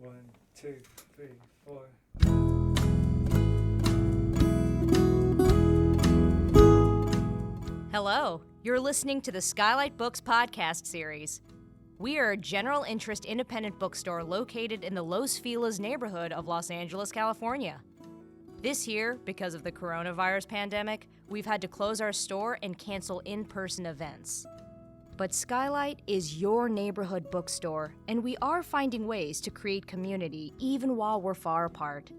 One, two, three, four. Hello, you're listening to the SKYLIT Books podcast series. We are a general interest independent bookstore located in the Los Feliz neighborhood of Los Angeles, California. This year, because of the coronavirus pandemic, we've had to close our store and cancel in-person events. But SKYLIT is your neighborhood bookstore, and we are finding ways to create community even while we're far apart.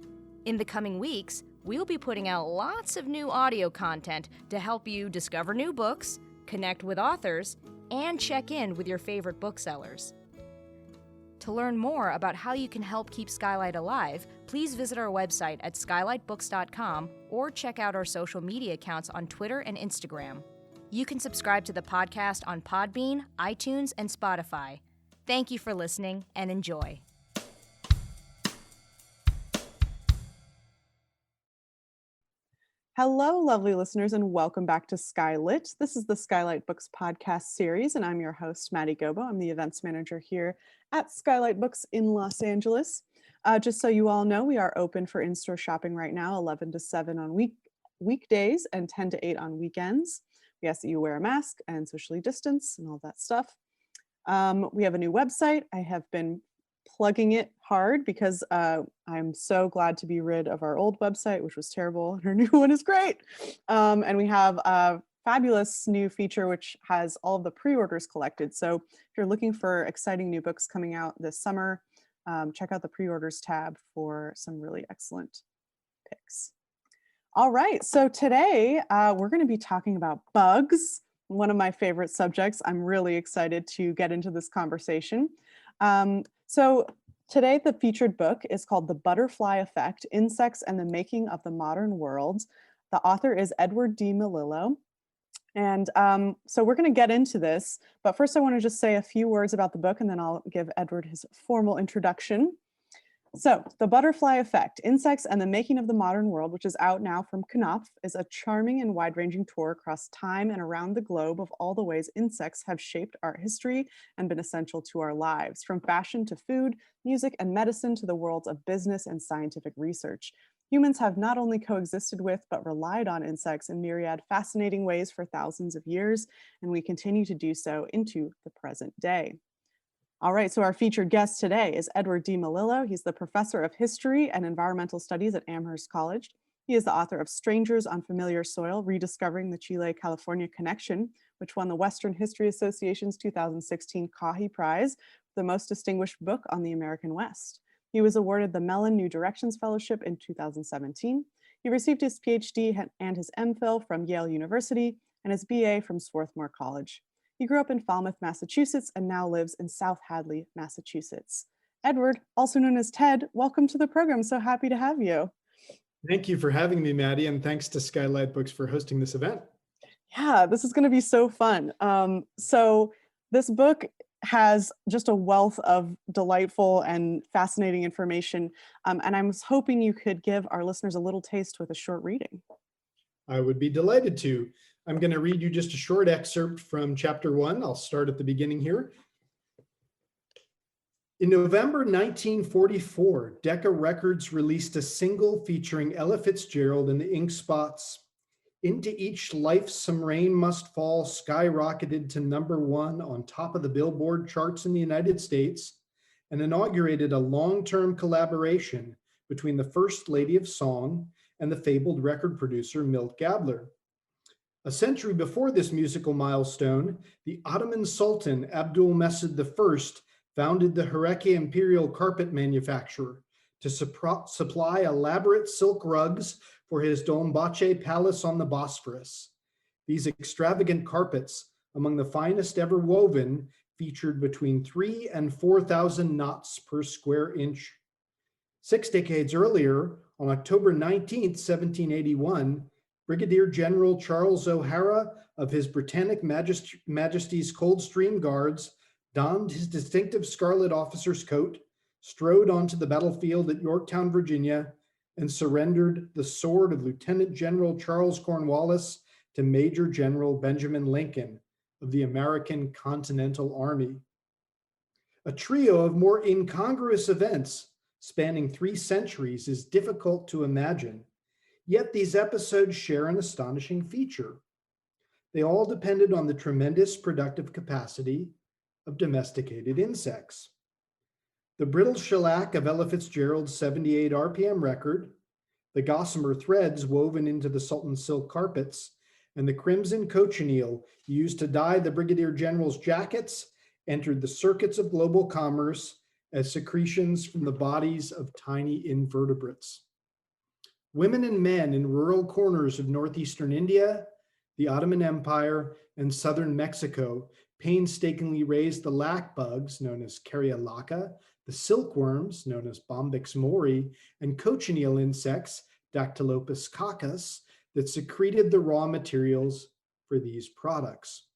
In the coming weeks, we'll be putting out lots of new audio content to help you discover new books, connect with authors, and check in with your favorite booksellers. To learn more about how you can help keep SKYLIT alive, please visit our website at skylitbooks.com or check out our social media accounts on Twitter and Instagram. You can subscribe to the podcast on Podbean, iTunes, and Spotify. Thank you for listening and enjoy. Hello, lovely listeners, and welcome back to SKYLIT. This is the SKYLIT Books podcast series, and I'm your host, Maddie Gobbo. I'm the events manager here at SKYLIT Books in Los Angeles. Just so you all know, we are open for in-store shopping right now, 11 to 7 on weekdays and 10 to 8 on weekends. We ask that you wear a mask and socially distance and all that stuff. We have a new website. I have been plugging it hard because I'm so glad to be rid of our old website, which was terrible, and our new one is great. And we have a fabulous new feature which has all of the pre-orders collected. So if you're looking for exciting new books coming out this summer, check out the pre-orders tab for some really excellent picks. All right, so today we're going to be talking about bugs, one of my favorite subjects. I'm really excited to get into this conversation. So today the featured book is called The Butterfly Effect: Insects and the Making of the Modern World. The author is Edward D. Melilo. And so we're going to get into this, but first I want to just say a few words about the book, and then I'll give Edward his formal introduction. So, The Butterfly Effect: Insects and the Making of the Modern World, which is out now from Knopf, is a charming and wide-ranging tour across time and around the globe of all the ways insects have shaped art history and been essential to our lives, from fashion to food, music, and medicine to the worlds of business and scientific research. Humans have not only coexisted with, but relied on insects in myriad fascinating ways for thousands of years, and we continue to do so into the present day. All right, so our featured guest today is Edward D. Melilo. He's the professor of history and environmental studies at Amherst College. He is the author of Strangers on Familiar Soil: Rediscovering the Chile-California Connection, which won the Western History Association's 2016 Cohy Prize, the most distinguished book on the American West. He was awarded the Mellon New Directions Fellowship in 2017. He received his PhD and his MPhil from Yale University and his BA from Swarthmore College. He grew up in Falmouth, Massachusetts, and now lives in South Hadley, Massachusetts. Edward, also known as Ted, welcome to the program. So happy to have you. Thank you for having me, Maddie, and thanks to SKYLIT Books for hosting this event. Yeah, this is going to be so fun. So this book has just a wealth of delightful and fascinating information, and I was hoping you could give our listeners a little taste with a short reading. I would be delighted to. I'm going to read you just a short excerpt from chapter 1. I'll start at the beginning here. In November 1944, Decca Records released a single featuring Ella Fitzgerald and the Ink Spots. Into Each Life Some Rain Must Fall skyrocketed to #1 on top of the Billboard charts in the United States and inaugurated a long-term collaboration between the First Lady of Song and the fabled record producer Milt Gabler. A century before this musical milestone, the Ottoman Sultan Abdülmecid I founded the Hereke Imperial Carpet Manufacturer to supply elaborate silk rugs for his Dolmabahce Palace on the Bosphorus. These extravagant carpets, among the finest ever woven, featured between 3,000 and 4,000 knots per square inch. 6 decades earlier, on October 19th, 1781, Brigadier General Charles O'Hara of His Britannic Majesty's Coldstream Guards donned his distinctive scarlet officer's coat, strode onto the battlefield at Yorktown, Virginia, and surrendered the sword of Lieutenant General Charles Cornwallis to Major General Benjamin Lincoln of the American Continental Army. A trio of more incongruous events spanning 3 centuries is difficult to imagine, yet these episodes share an astonishing feature. They all depended on the tremendous productive capacity of domesticated insects. The brittle shellac of Ella Fitzgerald's 78 RPM record, the gossamer threads woven into the Sultan silk carpets, and the crimson cochineal used to dye the Brigadier General's jackets entered the circuits of global commerce as secretions from the bodies of tiny invertebrates. Women and men in rural corners of northeastern India, the Ottoman Empire, and southern Mexico painstakingly raised the lac bugs, known as Cariolaca, the silkworms, known as Bombyx mori, and cochineal insects, Dactylopus coccus, that secreted the raw materials for these products.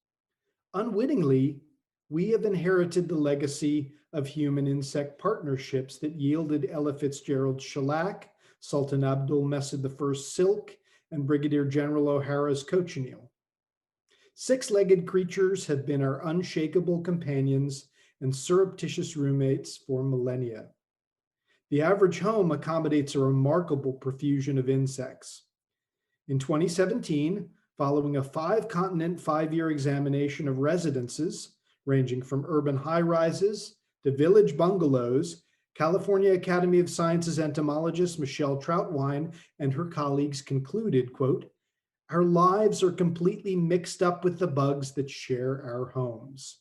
Unwittingly, we have inherited the legacy of human-insect partnerships that yielded Ella Fitzgerald's shellac, Sultan Abdul Messed I's silk, and Brigadier General O'Hara's cochineal. 6-legged creatures have been our unshakable companions and surreptitious roommates for millennia. The average home accommodates a remarkable profusion of insects. In 2017, following a 5-continent, 5-year examination of residences, ranging from urban high-rises to village bungalows, California Academy of Sciences entomologist Michelle Troutwine and her colleagues concluded, quote, "Our lives are completely mixed up with the bugs that share our homes.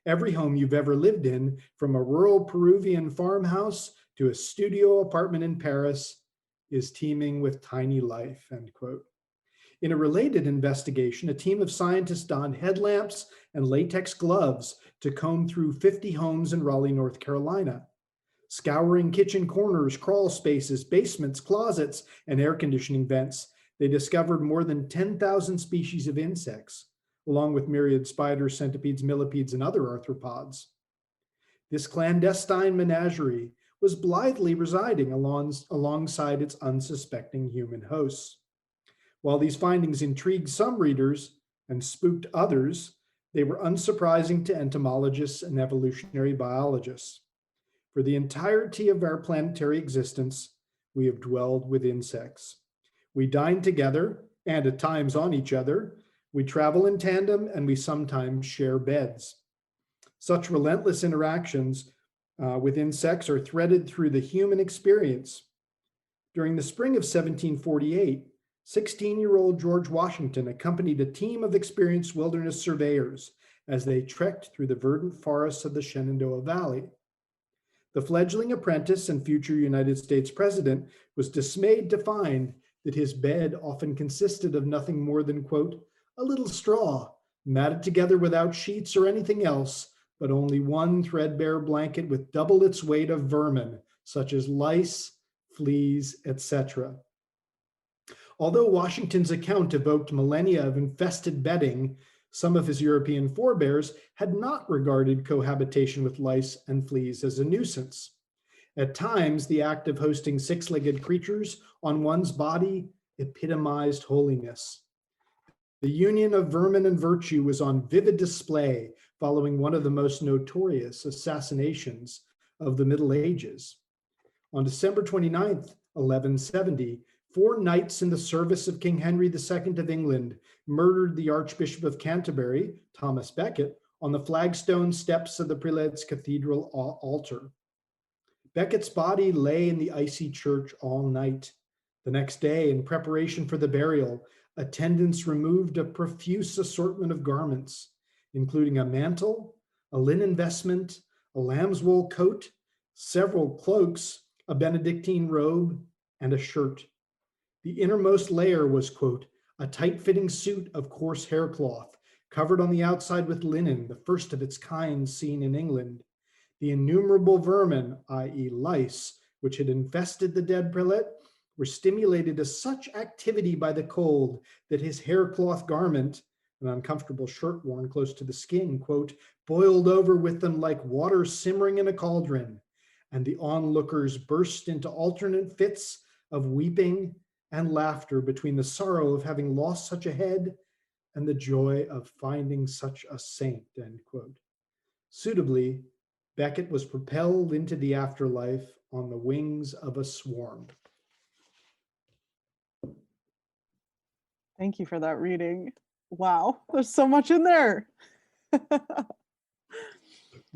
Every home you've ever lived in, from a rural Peruvian farmhouse to a studio apartment in Paris, is teeming with tiny life," end quote. In a related investigation, a team of scientists donned headlamps and latex gloves to comb through 50 homes in Raleigh, North Carolina. Scouring kitchen corners, crawl spaces, basements, closets, and air conditioning vents, they discovered more than 10,000 species of insects, along with myriad spiders, centipedes, millipedes, and other arthropods. This clandestine menagerie was blithely residing alongside its unsuspecting human hosts. While these findings intrigued some readers and spooked others, they were unsurprising to entomologists and evolutionary biologists. For the entirety of our planetary existence, we have dwelled with insects. We dine together, and at times on each other. We travel in tandem, and we sometimes share beds. Such relentless interactions with insects are threaded through the human experience. During the spring of 1748, 16-year-old George Washington accompanied a team of experienced wilderness surveyors as they trekked through the verdant forests of the Shenandoah Valley. The fledgling apprentice and future United States president was dismayed to find that his bed often consisted of nothing more than, quote, "a little straw, matted together without sheets or anything else, but only one threadbare blanket with double its weight of vermin, such as lice, fleas, etc." Although Washington's account evoked millennia of infested bedding, some of his European forebears had not regarded cohabitation with lice and fleas as a nuisance. At times, the act of hosting 6-legged creatures on one's body epitomized holiness. The union of vermin and virtue was on vivid display following one of the most notorious assassinations of the Middle Ages. On December 29th, 1170, 4 knights in the service of King Henry II of England murdered the Archbishop of Canterbury, Thomas Becket, on the flagstone steps of the Prelate's Cathedral altar. Becket's body lay in the icy church all night. The next day, in preparation for the burial, attendants removed a profuse assortment of garments, including a mantle, a linen vestment, a lamb's wool coat, several cloaks, a Benedictine robe, and a shirt. The innermost layer was, quote, "a tight-fitting suit of coarse haircloth, covered on the outside with linen, the first of its kind seen in England. The innumerable vermin, i.e. lice, which had infested the dead prelate, were stimulated to such activity by the cold that his haircloth garment, an uncomfortable shirt worn close to the skin, quote, boiled over with them like water simmering in a cauldron, and the onlookers burst into alternate fits of weeping and laughter between the sorrow of having lost such a head and the joy of finding such a saint," end quote. Suitably, Beckett was propelled into the afterlife on the wings of a swarm. Thank you for that reading. Wow, there's so much in there.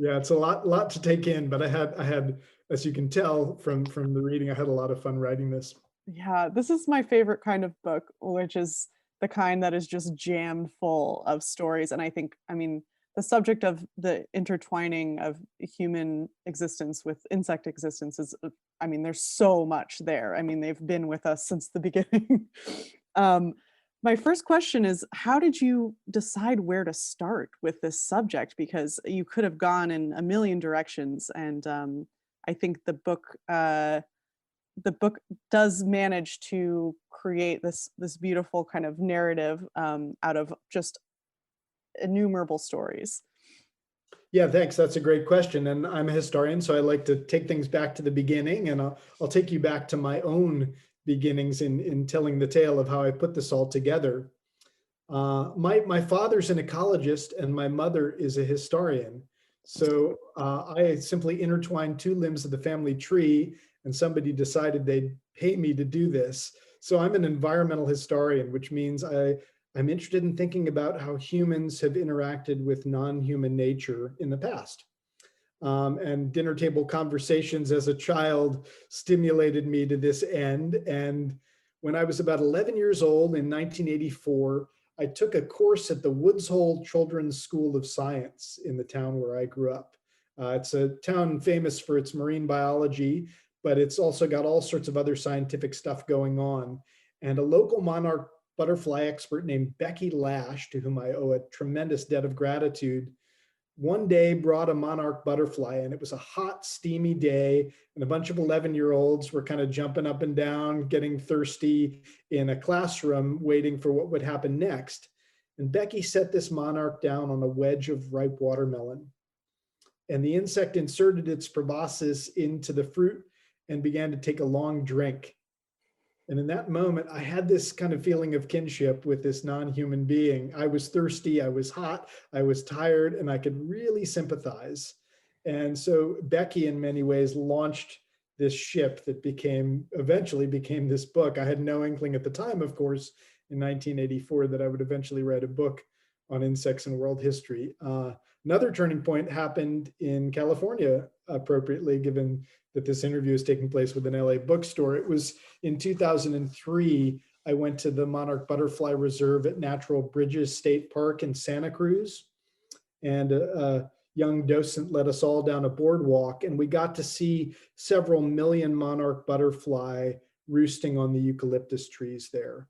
Yeah, it's a lot to take in, but I had, as you can tell from the reading, I had a lot of fun writing this. Yeah, this is my favorite kind of book, which is the kind that is just jammed full of stories. And I mean, the subject of the intertwining of human existence with insect existence is, I mean, there's so much there. I mean, they've been with us since the beginning. My first question is, how did you decide where to start with this subject? Because you could have gone in a million directions, and I think the book does manage to create this beautiful kind of narrative out of just innumerable stories. Yeah, thanks. That's a great question. And I'm a historian, so I like to take things back to the beginning, and I'll take you back to my own beginnings in telling the tale of how I put this all together. My father's an ecologist and my mother is a historian. So I simply intertwined two limbs of the family tree, and somebody decided they'd pay me to do this. So I'm an environmental historian, which means I'm interested in thinking about how humans have interacted with non-human nature in the past. And dinner table conversations as a child stimulated me to this end. And when I was about 11 years old in 1984, I took a course at the Woods Hole Children's School of Science in the town where I grew up. It's a town famous for its marine biology, but it's also got all sorts of other scientific stuff going on. And a local monarch butterfly expert named Becky Lash, to whom I owe a tremendous debt of gratitude, one day brought a monarch butterfly, and it was a hot, steamy day, and a bunch of 11-year-olds were kind of jumping up and down, getting thirsty in a classroom, waiting for what would happen next. And Becky set this monarch down on a wedge of ripe watermelon. And the insect inserted its proboscis into the fruit and began to take a long drink. And in that moment, I had this kind of feeling of kinship with this non-human being. I was thirsty, I was hot, I was tired, and I could really sympathize. And so Becky, in many ways, launched this ship that eventually became this book. I had no inkling at the time, of course, in 1984, that I would eventually write a book on insects and world history. Another turning point happened in California, appropriately, given that this interview is taking place with an LA bookstore. It was in 2003, I went to the Monarch Butterfly Reserve at Natural Bridges State Park in Santa Cruz. And a young docent led us all down a boardwalk, and we got to see several million monarch butterfly roosting on the eucalyptus trees there.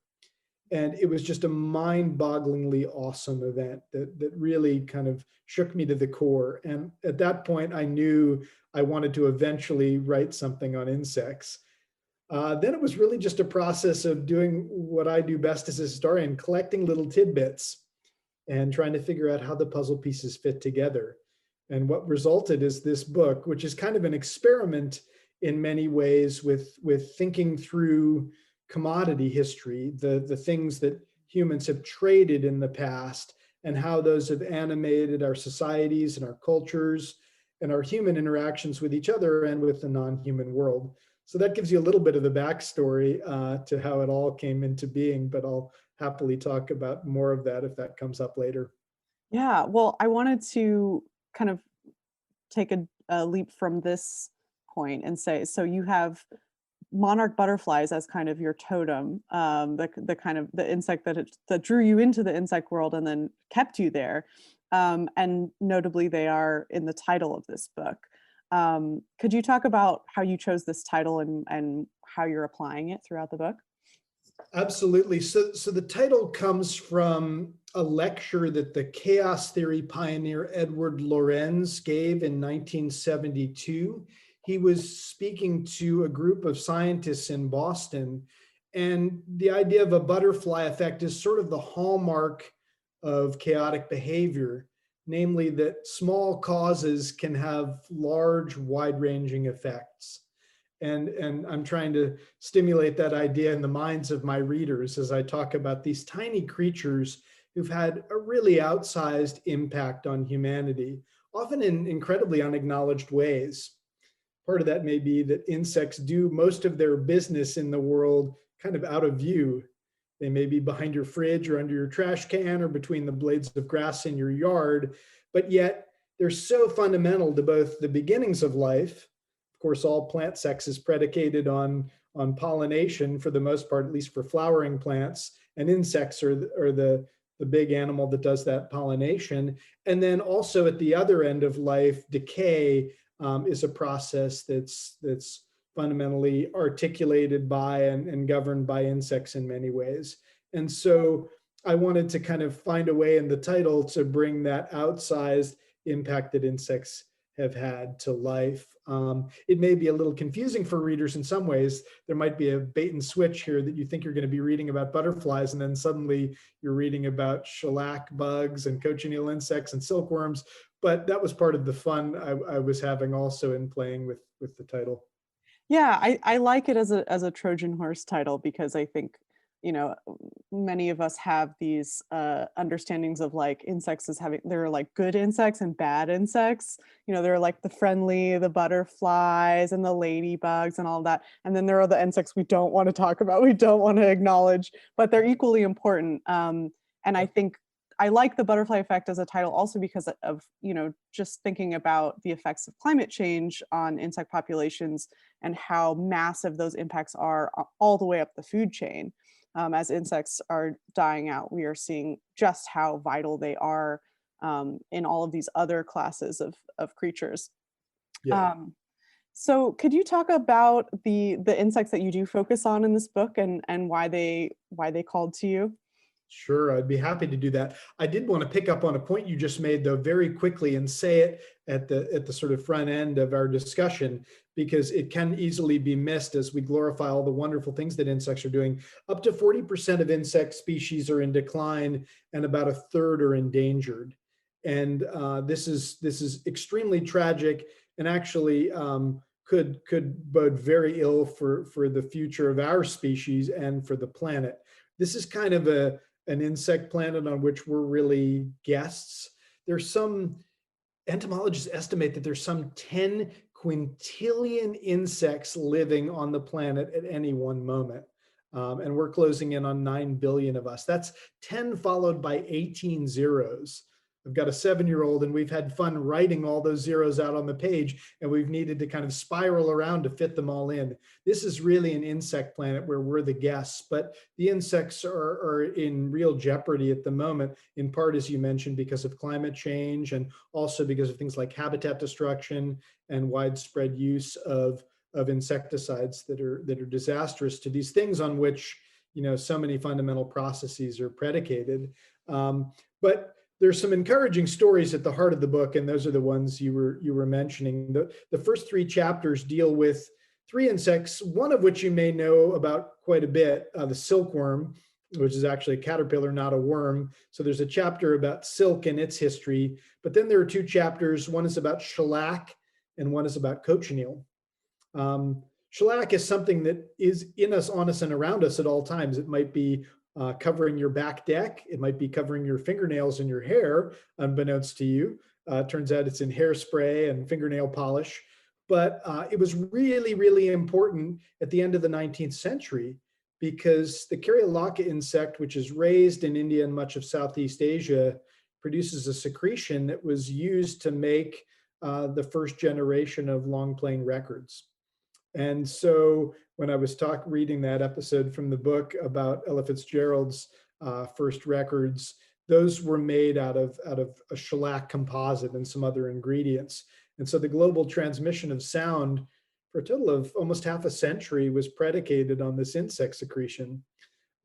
And it was just a mind-bogglingly awesome event that really kind of shook me to the core. And at that point, I knew I wanted to eventually write something on insects. Then it was really just a process of doing what I do best as a historian, collecting little tidbits and trying to figure out how the puzzle pieces fit together. And what resulted is this book, which is kind of an experiment in many ways with thinking through commodity history, the things that humans have traded in the past and how those have animated our societies and our cultures and our human interactions with each other and with the non-human world. So that gives you a little bit of the backstory to how it all came into being, but I'll happily talk about more of that if that comes up later. Yeah, well, I wanted to kind of take a leap from this point and say, so you have monarch butterflies as kind of your totem, the kind of the insect that drew you into the insect world and then kept you there. And notably, they are in the title of this book. Could you talk about how you chose this title and how you're applying it throughout the book? Absolutely. So the title comes from a lecture that the chaos theory pioneer Edward Lorenz gave in 1972. He was speaking to a group of scientists in Boston, and the idea of a butterfly effect is sort of the hallmark of chaotic behavior, namely that small causes can have large, wide-ranging effects. And I'm trying to stimulate that idea in the minds of my readers as I talk about these tiny creatures who've had a really outsized impact on humanity, often in incredibly unacknowledged ways. Part of that may be that insects do most of their business in the world kind of out of view. They may be behind your fridge or under your trash can or between the blades of grass in your yard, but yet they're so fundamental to both the beginnings of life. Of course, all plant sex is predicated on pollination for the most part, at least for flowering plants, and insects are the big animal that does that pollination. And then also at the other end of life, decay is a process that's fundamentally articulated by and governed by insects in many ways. And so I wanted to kind of find a way in the title to bring that outsized impact that insects have had to life. It may be a little confusing for readers in some ways. There might be a bait and switch here that you think you're going to be reading about butterflies, and then suddenly you're reading about shellac bugs and cochineal insects and silkworms. But that was part of the fun I was having also in playing with the title. Yeah, I like it as a Trojan horse title because I think, many of us have these understandings of like insects as having, there are like good insects and bad insects. There are like the friendly, the butterflies and the ladybugs and all that. And then there are the insects we don't want to talk about, we don't want to acknowledge, but they're equally important. And I think I like the butterfly effect as a title also because of, just thinking about the effects of climate change on insect populations and how massive those impacts are all the way up the food chain. As insects are dying out, we are seeing just how vital they are in all of these other classes of creatures. Yeah. So could you talk about the insects that you do focus on in this book and why they called to you? Sure, I'd be happy to do that. I did want to pick up on a point you just made, though, very quickly and say it at the sort of front end of our discussion, because it can easily be missed as we glorify all the wonderful things that insects are doing. Up to 40% of insect species are in decline, and about a third are endangered. And this is extremely tragic, and actually could bode very ill for the future of our species and for the planet. This is kind of an insect planet on which we're really guests. There's some entomologists estimate that there's some 10 quintillion insects living on the planet at any one moment. And we're closing in on 9 billion of us. That's 10 followed by 18 zeros. I've got a 7-year-old and we've had fun writing all those zeros out on the page, and we've needed to kind of spiral around to fit them all in. This is really an insect planet where we're the guests, but the insects are in real jeopardy at the moment, in part, as you mentioned, because of climate change, and also because of things like habitat destruction and widespread use of insecticides that are disastrous to these things on which, so many fundamental processes are predicated. But there's some encouraging stories at the heart of the book, and those are the ones you were mentioning. The first 3 chapters deal with 3 insects, one of which you may know about quite a bit, the silkworm, which is actually a caterpillar, not a worm. So there's a chapter about silk and its history, but then there are 2 chapters. One is about shellac and one is about cochineal. Shellac is something that is in us, on us, and around us at all times. It might be covering your back deck. It might be covering your fingernails and your hair, unbeknownst to you. Turns out it's in hairspray and fingernail polish. But it was really, really important at the end of the 19th century because the Kowaleski insect, which is raised in India and much of Southeast Asia, produces a secretion that was used to make the first generation of long playing records. And so when I was reading that episode from the book about Ella Fitzgerald's first records, those were made out of a shellac composite and some other ingredients. And so the global transmission of sound for a total of almost half a century was predicated on this insect secretion.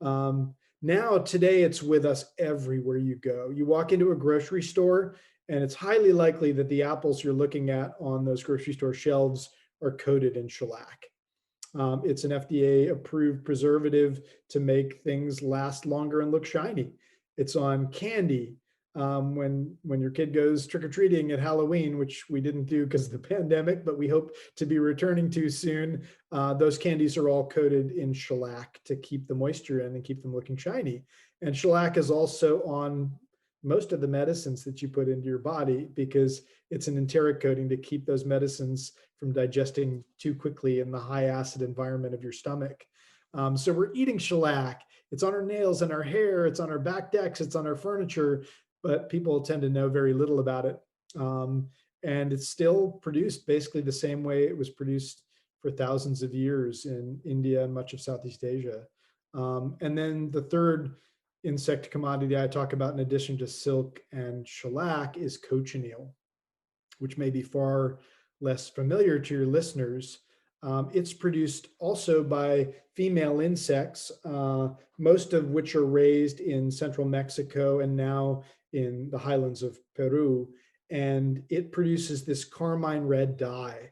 Now, today, it's with us everywhere you go. You walk into a grocery store, and it's highly likely that the apples you're looking at on those grocery store shelves are coated in shellac. It's an FDA-approved preservative to make things last longer and look shiny. It's on candy. When your kid goes trick-or-treating at Halloween, which we didn't do because of the pandemic, but we hope to be returning to soon, those candies are all coated in shellac to keep the moisture in and keep them looking shiny. And shellac is also on most of the medicines that you put into your body, because it's an enteric coating to keep those medicines from digesting too quickly in the high acid environment of your stomach. So we're eating shellac. It's on our nails and our hair. It's on our back decks. It's on our furniture, but people tend to know very little about it. And it's still produced basically the same way it was produced for thousands of years in India and much of Southeast Asia. And then the third insect commodity I talk about in addition to silk and shellac is cochineal, which may be far less familiar to your listeners. It's produced also by female insects, most of which are raised in central Mexico and now in the highlands of Peru. And it produces this carmine red dye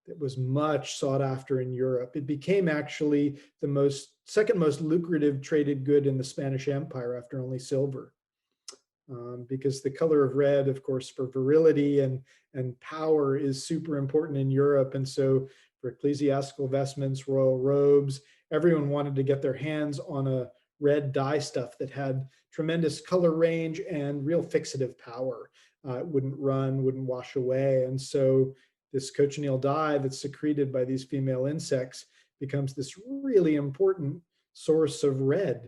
that was much sought after in Europe. It became actually the second most lucrative traded good in the Spanish Empire after only silver. Because the color of red, of course, for virility and power is super important in Europe. And so for ecclesiastical vestments, royal robes, everyone wanted to get their hands on a red dye stuff that had tremendous color range and real fixative power. It wouldn't run, wouldn't wash away. And so this cochineal dye that's secreted by these female insects becomes this really important source of red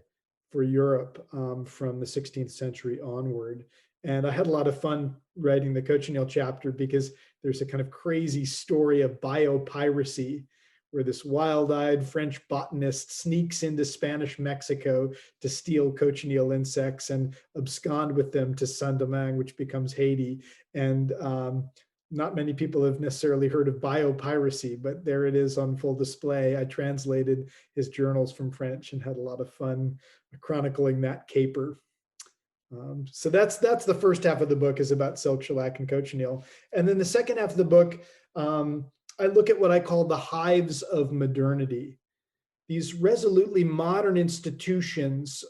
for Europe from the 16th century onward. And I had a lot of fun writing the cochineal chapter because there's a kind of crazy story of biopiracy where this wild-eyed French botanist sneaks into Spanish Mexico to steal cochineal insects and abscond with them to Saint-Domingue, which becomes Haiti. And not many people have necessarily heard of biopiracy, but there it is on full display. I translated his journals from French and had a lot of fun chronicling that caper. So that's the first half of the book is about silk, shellac, and cochineal. And then the second half of the book, I look at what I call the hives of modernity. These resolutely modern institutions,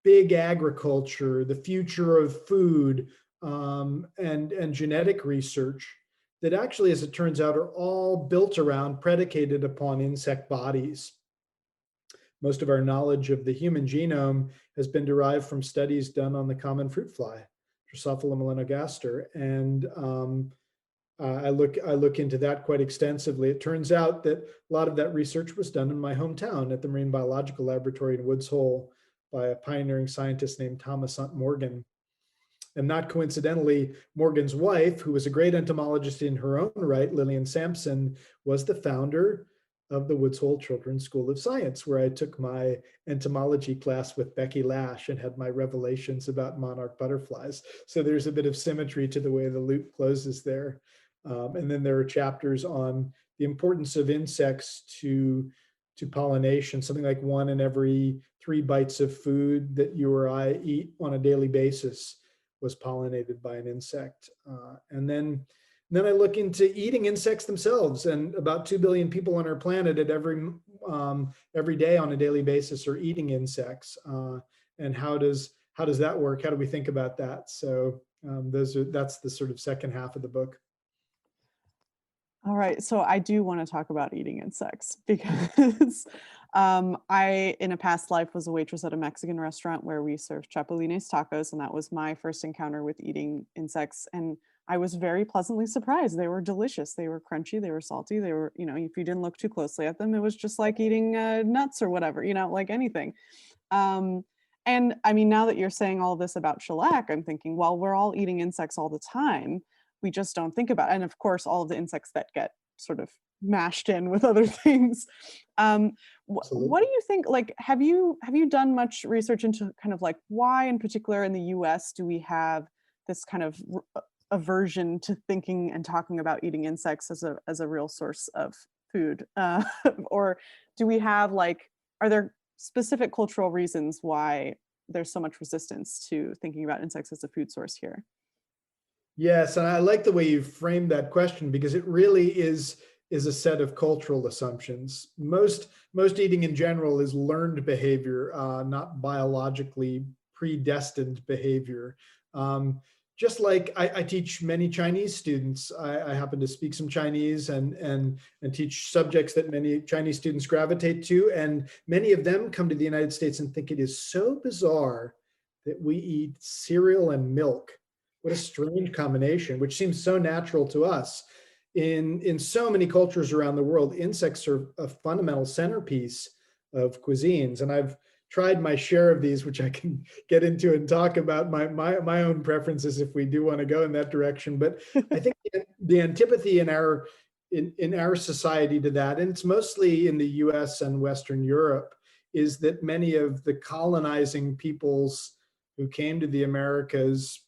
big agriculture, the future of food, and genetic research that actually, as it turns out, are all built around, predicated upon insect bodies. Most of our knowledge of the human genome has been derived from studies done on the common fruit fly, Drosophila melanogaster, and I look into that quite extensively. It turns out that a lot of that research was done in my hometown at the Marine Biological Laboratory in Woods Hole by a pioneering scientist named Thomas Hunt Morgan. And not coincidentally, Morgan's wife, who was a great entomologist in her own right, Lillian Sampson, was the founder of the Woods Hole Children's School of Science, where I took my entomology class with Becky Lash and had my revelations about monarch butterflies. So there's a bit of symmetry to the way the loop closes there. And then there are chapters on the importance of insects to pollination, something like 1 in every 3 bites of food that you or I eat on a daily basis was pollinated by an insect. And then I look into eating insects themselves, and about 2 billion people on our planet at every day on a daily basis are eating insects. And how does that work? How do we think about that? So that's the sort of second half of the book. All right, so I do want to talk about eating insects because I, in a past life, was a waitress at a Mexican restaurant where we served chapulines tacos, and that was my first encounter with eating insects. And I was very pleasantly surprised. They were delicious. They were crunchy. They were salty. They were, if you didn't look too closely at them, it was just like eating nuts or whatever, like anything. And I mean, now that you're saying all this about shellac, I'm thinking, well, we're all eating insects all the time. We just don't think about it. And of course, all of the insects that get sort of mashed in with other things. What do you think, like, have you done much research into kind of like why in particular in the US do we have this kind of aversion to thinking and talking about eating insects as a real source of food? Or do we have are there specific cultural reasons why there's so much resistance to thinking about insects as a food source here? Yes, and I like the way you framed that question because it really is a set of cultural assumptions. Most eating in general is learned behavior, not biologically predestined behavior. Just like I teach many Chinese students, I happen to speak some Chinese and teach subjects that many Chinese students gravitate to, and many of them come to the United States and think it is so bizarre that we eat cereal and milk. What a strange combination, which seems so natural to us. In so many cultures around the world, insects are a fundamental centerpiece of cuisines. And I've tried my share of these, which I can get into and talk about my own preferences if we do want to go in that direction. But I think the antipathy in our society to that, and it's mostly in the US and Western Europe, is that many of the colonizing peoples who came to the Americas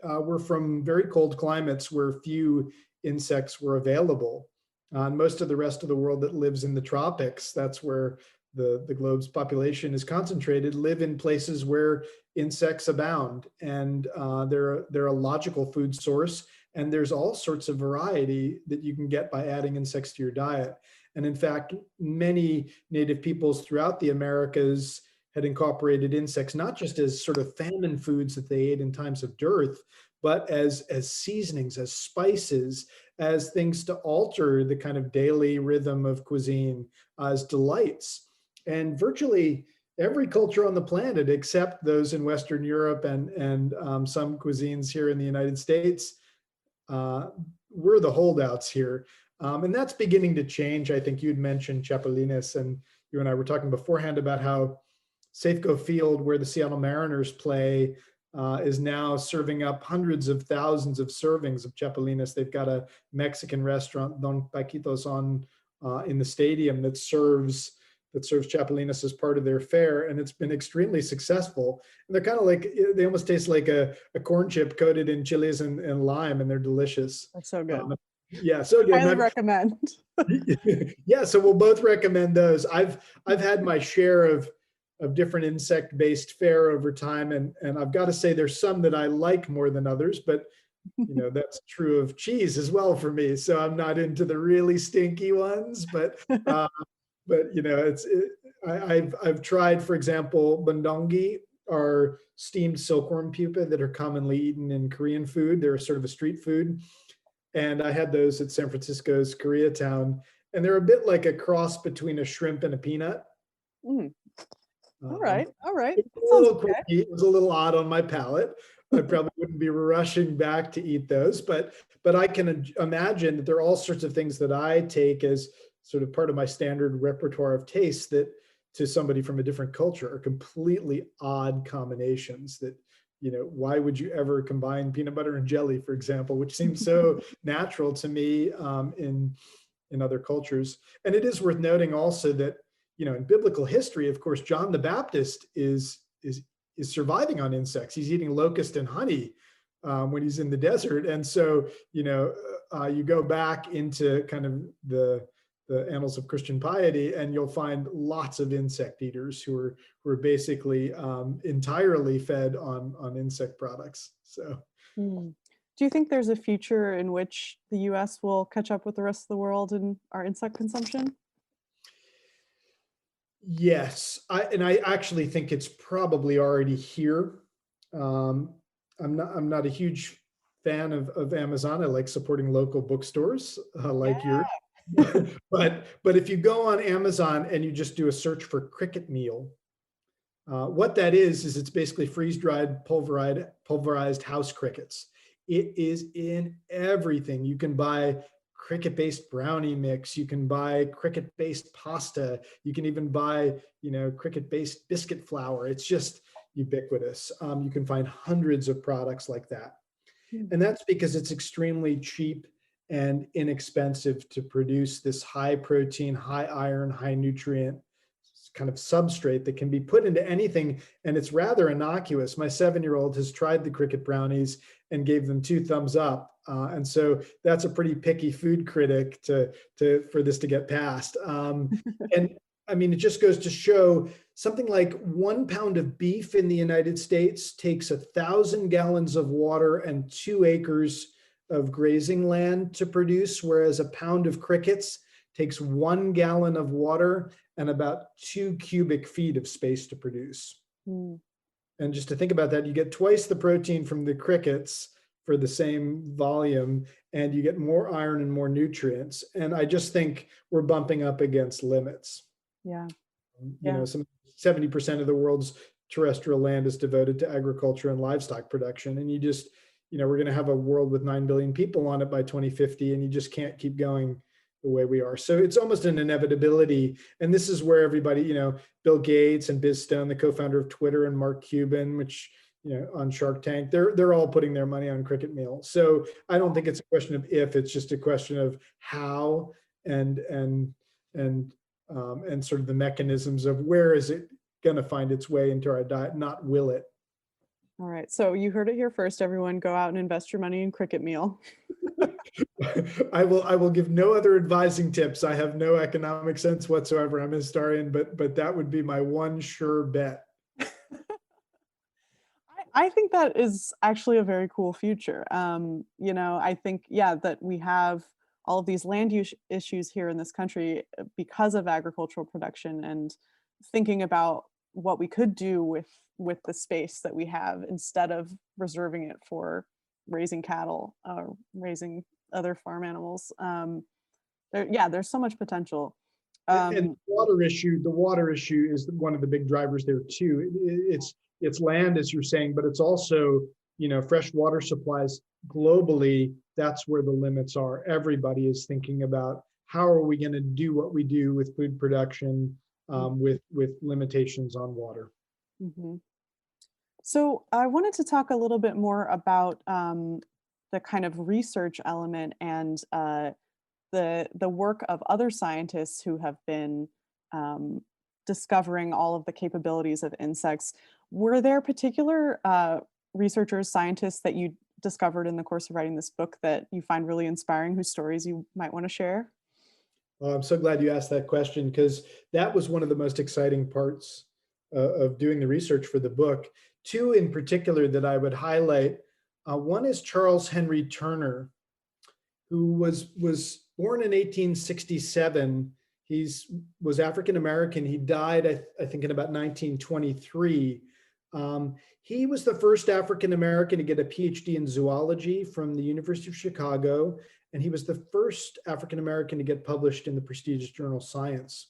were from very cold climates where few insects were available. Most of the rest of the world that lives in the tropics, that's where the globe's population is concentrated, live in places where insects abound, and they're a logical food source, and there's all sorts of variety that you can get by adding insects to your diet. And in fact, many native peoples throughout the Americas had incorporated insects not just as sort of famine foods that they ate in times of dearth, but as seasonings, as spices, as things to alter the kind of daily rhythm of cuisine, as delights. And virtually every culture on the planet, except those in Western Europe and some cuisines here in the United States, we're the holdouts here. And that's beginning to change. I think you'd mentioned chapulines, and you and I were talking beforehand about how Safeco Field, where the Seattle Mariners play, is now serving up hundreds of thousands of servings of chapulines. They've got a Mexican restaurant, Don Paquitos, on in the stadium that serves chapulines as part of their fare, and it's been extremely successful. And they're kind of like, they almost taste like a corn chip coated in chilies and lime, and they're delicious. That's so good. Yeah, so good. Highly recommend. Yeah, so we'll both recommend those. I've had my share of different insect-based fare over time, and I've got to say there's some that I like more than others, but that's true of cheese as well for me. So I'm not into the really stinky ones, but I've tried, for example, bandongi are steamed silkworm pupa that are commonly eaten in Korean food. They're sort of a street food. And I had those at San Francisco's Koreatown, and they're a bit like a cross between a shrimp and a peanut. All right. It was a little odd on my palate. I probably wouldn't be rushing back to eat those, but I can imagine that there are all sorts of things that I take as sort of part of my standard repertoire of tastes that to somebody from a different culture are completely odd combinations that, why would you ever combine peanut butter and jelly, for example, which seems so natural to me in other cultures. And it is worth noting also that, in biblical history, of course, John the Baptist is surviving on insects. He's eating locust and honey when he's in the desert. And so, you go back into kind of the annals of Christian piety, and you'll find lots of insect eaters who are basically entirely fed on insect products. So, do you think there's a future in which the U.S. will catch up with the rest of the world in our insect consumption? Yes, I actually think it's probably already here. I'm not a huge fan of Amazon. I like supporting local bookstores like yours. But if you go on Amazon and you just do a search for cricket meal, what that is it's basically freeze-dried, pulverized house crickets. It is in everything. You can buy cricket-based brownie mix. You can buy cricket-based pasta. You can even buy, cricket-based biscuit flour. It's just ubiquitous. You can find hundreds of products like that. And that's because it's extremely cheap and inexpensive to produce this high protein, high iron, high nutrient kind of substrate that can be put into anything. And it's rather innocuous. My 7-year-old has tried the cricket brownies and gave them 2 thumbs up. And so that's a pretty picky food critic for this to get past. And I mean, it just goes to show something like 1 pound of beef in the United States takes 1,000 gallons of water and 2 acres of grazing land to produce, whereas a pound of crickets takes 1 gallon of water and about 2 cubic feet of space to produce. And just to think about that, you get twice the protein from the crickets for the same volume, and you get more iron and more nutrients. And I just think we're bumping up against limits. Yeah. Some 70% of the world's terrestrial land is devoted to agriculture and livestock production. And we're going to have a world with 9 billion people on it by 2050, and you just can't keep going the way we are. So it's almost an inevitability. And this is where everybody, Bill Gates and Biz Stone, the co-founder of Twitter, and Mark Cuban, which, on Shark Tank, they're all putting their money on cricket meal. So I don't think it's a question of if, it's just a question of how and sort of the mechanisms of where is it going to find its way into our diet, not will it. All right. So you heard it here first, everyone. Go out and invest your money in cricket meal. I will give no other advising tips. I have no economic sense whatsoever. I'm a historian, but that would be my one sure bet. I think that is actually a very cool future. I think, that we have all of these land use issues here in this country because of agricultural production, and thinking about what we could do with the space that we have instead of reserving it for raising cattle, raising other farm animals. There's so much potential. And the water issue is one of the big drivers there too. It's land, as you're saying, but it's also, fresh water supplies globally. That's where the limits are. Everybody is thinking about how are we going to do what we do with food production, with limitations on water. Mm-hmm. So I wanted to talk a little bit more about the kind of research element and the work of other scientists who have been discovering all of the capabilities of insects. Were there particular researchers, scientists that you discovered in the course of writing this book that you find really inspiring, whose stories you might want to share? Well, I'm so glad you asked that question, because that was one of the most exciting parts of doing the research for the book. Two in particular that I would highlight. One is Charles Henry Turner, who was born in 1867. He was African-American. He died, I think, in about 1923. He was the first African-American to get a PhD in zoology from the University of Chicago, and he was the first African-American to get published in the prestigious journal Science.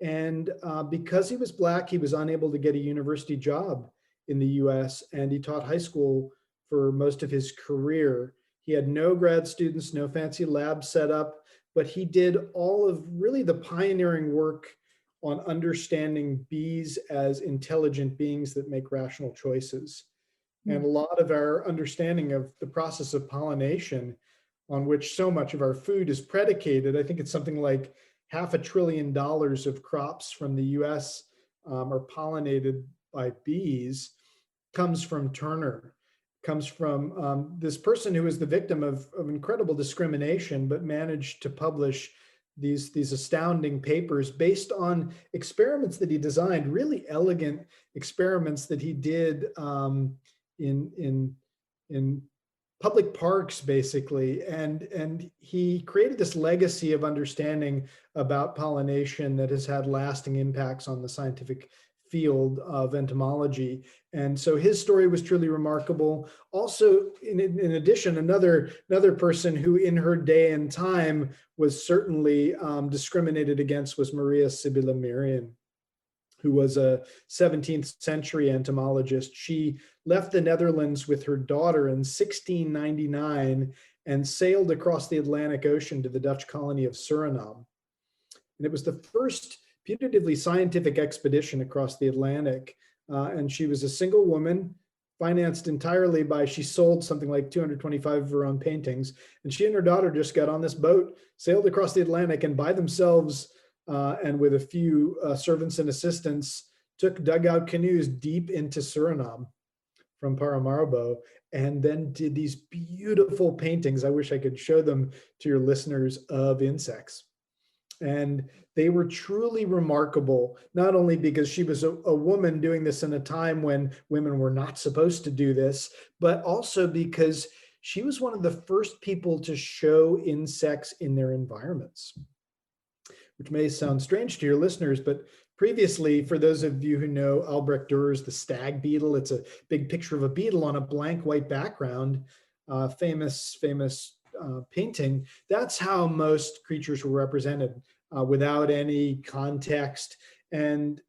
And because he was Black, he was unable to get a university job in the US, and he taught high school for most of his career. He had no grad students, no fancy lab set up, but he did all of really the pioneering work on understanding bees as intelligent beings that make rational choices. And a lot of our understanding of the process of pollination, on which so much of our food is predicated, I think it's something like $500 billion of crops from the US are pollinated by bees, comes from Turner. Comes from this person who was the victim of incredible discrimination, but managed to publish these astounding papers based on experiments that he designed, really elegant experiments that he did in public parks, basically. And he created this legacy of understanding about pollination that has had lasting impacts on the scientific field of entomology. And so his story was truly remarkable. Also, in addition, another person who in her day and time was certainly discriminated against was Maria Sibylla Merian, who was a 17th century entomologist. She left the Netherlands with her daughter in 1699 and sailed across the Atlantic Ocean to the Dutch colony of Suriname. And it was the first putatively scientific expedition across the Atlantic. And she was a single woman, financed entirely by, she sold something like 225 of her own paintings. And she and her daughter just got on this boat, sailed across the Atlantic, and by themselves and with a few servants and assistants, took dugout canoes deep into Suriname from Paramaribo, and then did these beautiful paintings. I wish I could show them to your listeners, of insects. And they were truly remarkable, not only because she was a woman doing this in a time when women were not supposed to do this, but also because she was one of the first people to show insects in their environments, which may sound strange to your listeners, but previously, for those of you who know Albrecht Dürer's The Stag Beetle, it's a big picture of a beetle on a blank white background, famous painting. That's how most creatures were represented, without any context. And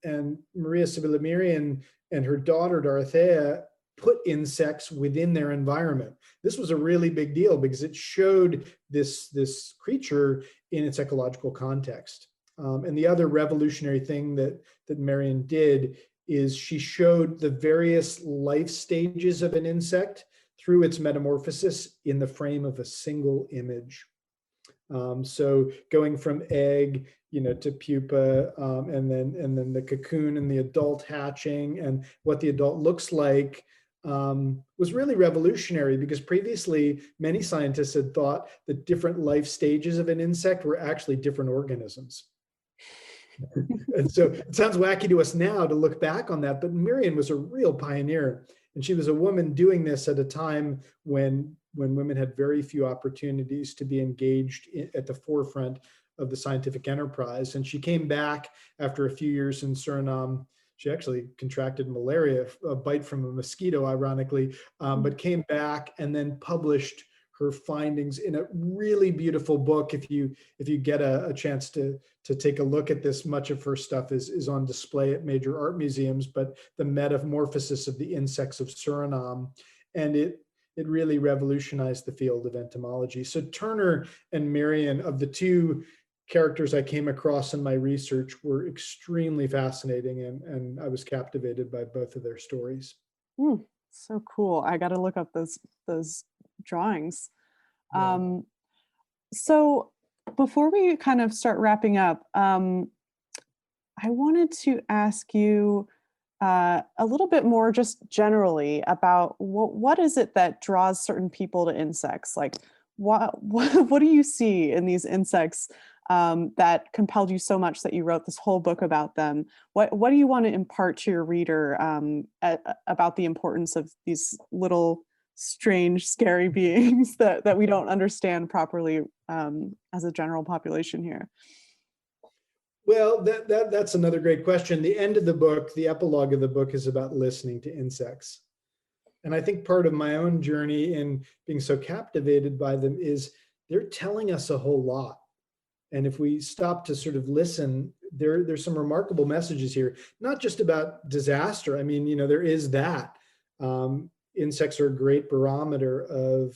Maria Sibylla Merian and her daughter, Dorothea, put insects within their environment. This was a really big deal because it showed this creature in its ecological context. And the other revolutionary thing that Marion did is she showed the various life stages of an insect through its metamorphosis in the frame of a single image. So going from egg, to pupa, and then the cocoon and the adult hatching and what the adult looks like, was really revolutionary, because previously many scientists had thought that different life stages of an insect were actually different organisms. And so it sounds wacky to us now to look back on that, but Marion was a real pioneer. And she was a woman doing this at a time when women had very few opportunities to be engaged at the forefront of the scientific enterprise. And she came back after a few years in Suriname. She actually contracted malaria, a bite from a mosquito, ironically, but came back and then published her findings in a really beautiful book. If you get a chance to take a look at this, much of her stuff is on display at major art museums, but The Metamorphosis of the Insects of Suriname. And it really revolutionized the field of entomology. So Turner and Marion, of the two characters I came across in my research, were extremely fascinating, and I was captivated by both of their stories. So cool. I got to look up those drawings. Yeah. So before we kind of start wrapping up, I wanted to ask you a little bit more just generally about what is it that draws certain people to insects? Like what do you see in these insects that compelled you so much that you wrote this whole book about them? What do you want to impart to your reader about the importance of these little strange, scary beings that we don't understand properly as a general population here? Well, that's another great question. The end of the book, the epilogue of the book, is about listening to insects. And I think part of my own journey in being so captivated by them is they're telling us a whole lot. And if we stop to sort of listen, there's some remarkable messages here, not just about disaster. I mean, there is that. Insects are a great barometer of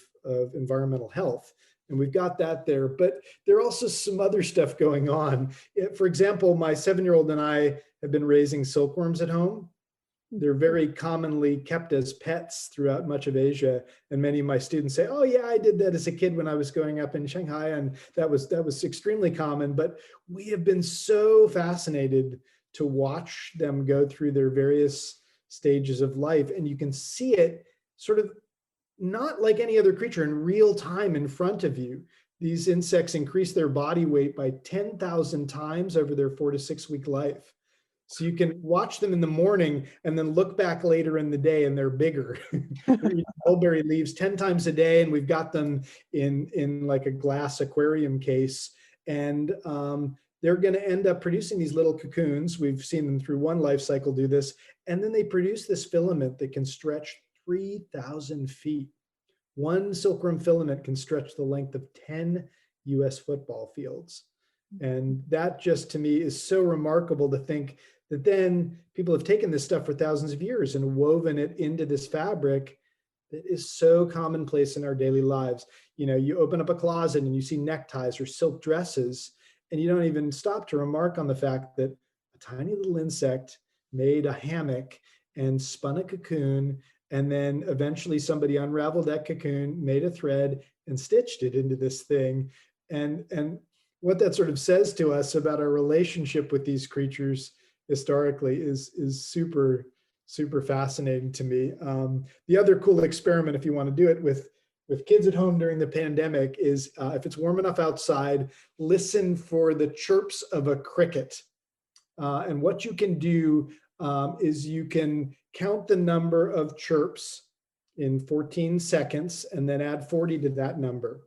environmental health. And we've got that there, but there are also some other stuff going on. For example, my 7-year-old and I have been raising silkworms at home. They're very commonly kept as pets throughout much of Asia. And many of my students say, oh yeah, I did that as a kid when I was growing up in Shanghai. And that was extremely common, but we have been so fascinated to watch them go through their various stages of life. And you can see it sort of not like any other creature in real time in front of you. These insects increase their body weight by 10,000 times over their 4 to 6 week life. So you can watch them in the morning and then look back later in the day and they're bigger. They're eating mulberry leaves 10 times a day, and we've got them in like a glass aquarium case. And they're going to end up producing these little cocoons. We've seen them through one life cycle do this. And then they produce this filament that can stretch 3,000 feet. One silkworm filament can stretch the length of 10 US football fields. And that just to me is so remarkable to think that then people have taken this stuff for thousands of years and woven it into this fabric that is so commonplace in our daily lives. You open up a closet and you see neckties or silk dresses, and you don't even stop to remark on the fact that a tiny little insect made a hammock and spun a cocoon, and then eventually somebody unraveled that cocoon, made a thread, and stitched it into this thing. And what that sort of says to us about our relationship with these creatures historically is super, super fascinating to me. The other cool experiment, if you want to do it with kids at home during the pandemic, is if it's warm enough outside, listen for the chirps of a cricket. And what you can do is you can count the number of chirps in 14 seconds and then add 40 to that number,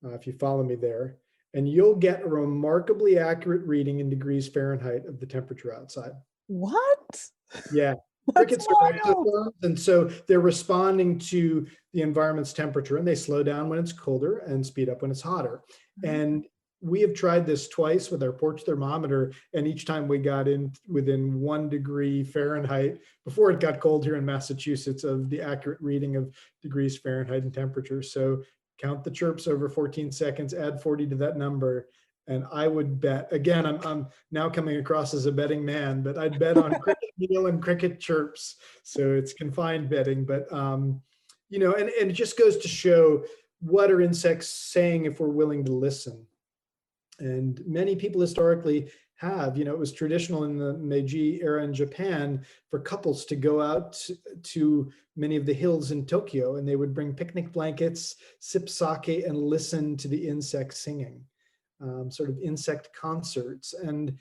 if you follow me there. And you'll get a remarkably accurate reading in degrees Fahrenheit of the temperature outside. What? Yeah. Crickets are exotherms, and so they're responding to the environment's temperature, and they slow down when it's colder and speed up when it's hotter. And we have tried this twice with our porch thermometer, and each time we got in within 1 degree Fahrenheit before it got cold here in Massachusetts of the accurate reading of degrees Fahrenheit and temperature. So count the chirps over 14 seconds, add 40 to that number. And I would bet, again, I'm now coming across as a betting man, but I'd bet on cricket meal and cricket chirps. So it's confined betting, but and it just goes to show, what are insects saying if we're willing to listen? And many people historically have, it was traditional in the Meiji era in Japan for couples to go out to many of the hills in Tokyo, and they would bring picnic blankets, sip sake, and listen to the insects singing, sort of insect concerts. And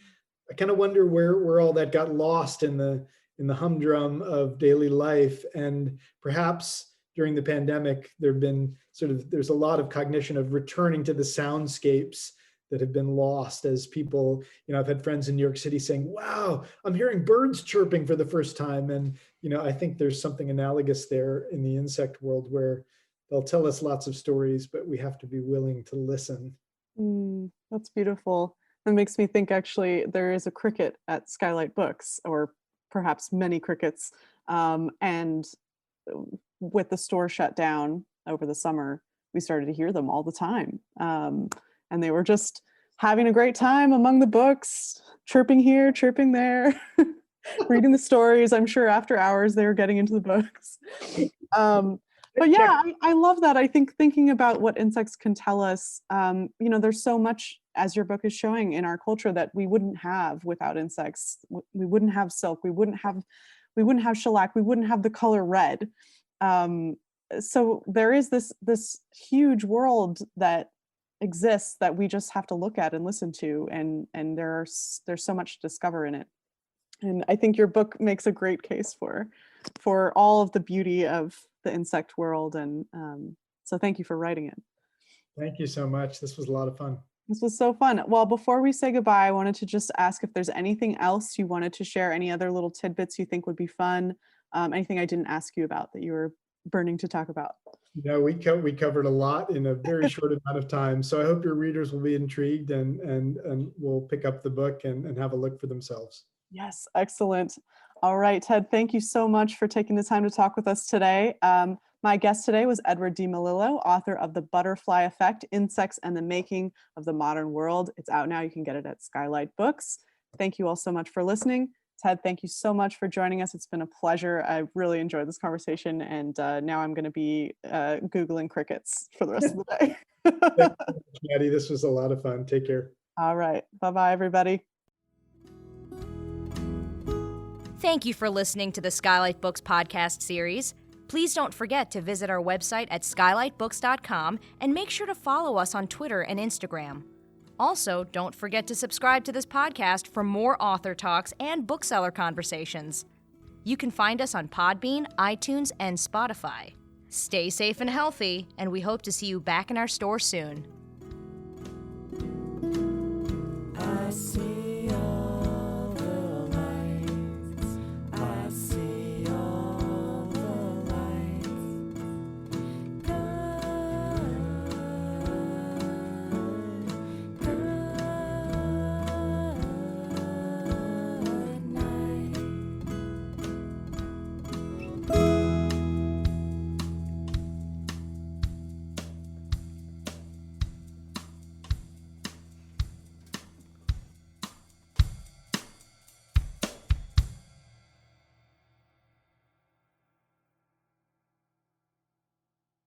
I kind of wonder where all that got lost in the humdrum of daily life. And perhaps during the pandemic, there's a lot of cognition of returning to the soundscapes that have been lost as people, I've had friends in New York City saying, wow, I'm hearing birds chirping for the first time. And, I think there's something analogous there in the insect world where they'll tell us lots of stories, but we have to be willing to listen. That's beautiful. That makes me think, actually, there is a cricket at Skylight Books, or perhaps many crickets. And with the store shut down over the summer, we started to hear them all the time. And they were just having a great time among the books, chirping here, chirping there, reading the stories. I'm sure after hours they were getting into the books. But yeah, I love that. I think thinking about what insects can tell us, there's so much, as your book is showing, in our culture that we wouldn't have without insects. We wouldn't have silk. We wouldn't have shellac. We wouldn't have the color red. So there is this huge world that exists that we just have to look at and listen to, and there's so much to discover in it. And I think your book makes a great case for all of the beauty of the insect world, and so thank you for writing it. Thank you so much. This was a lot of fun. This was so fun. Well, before we say goodbye, I wanted to just ask if there's anything else you wanted to share, any other little tidbits you think would be fun, anything I didn't ask you about that you were burning to talk about. No, we covered a lot in a very short amount of time. So I hope your readers will be intrigued and will pick up the book and have a look for themselves. Yes, excellent. All right, Ted, thank you so much for taking the time to talk with us today. My guest today was Edward D. Melilo, author of The Butterfly Effect, Insects and the Making of the Modern World. It's out now. You can get it at Skylight Books. Thank you all so much for listening. Ted, thank you so much for joining us. It's been a pleasure. I really enjoyed this conversation, and now I'm going to be Googling crickets for the rest of the day. Thank you, Maddie. This was a lot of fun. Take care. All right. Bye-bye, everybody. Thank you for listening to the Skylight Books podcast series. Please don't forget to visit our website at skylightbooks.com and make sure to follow us on Twitter and Instagram. Also, don't forget to subscribe to this podcast for more author talks and bookseller conversations. You can find us on Podbean, iTunes, and Spotify. Stay safe and healthy, and we hope to see you back in our store soon. I see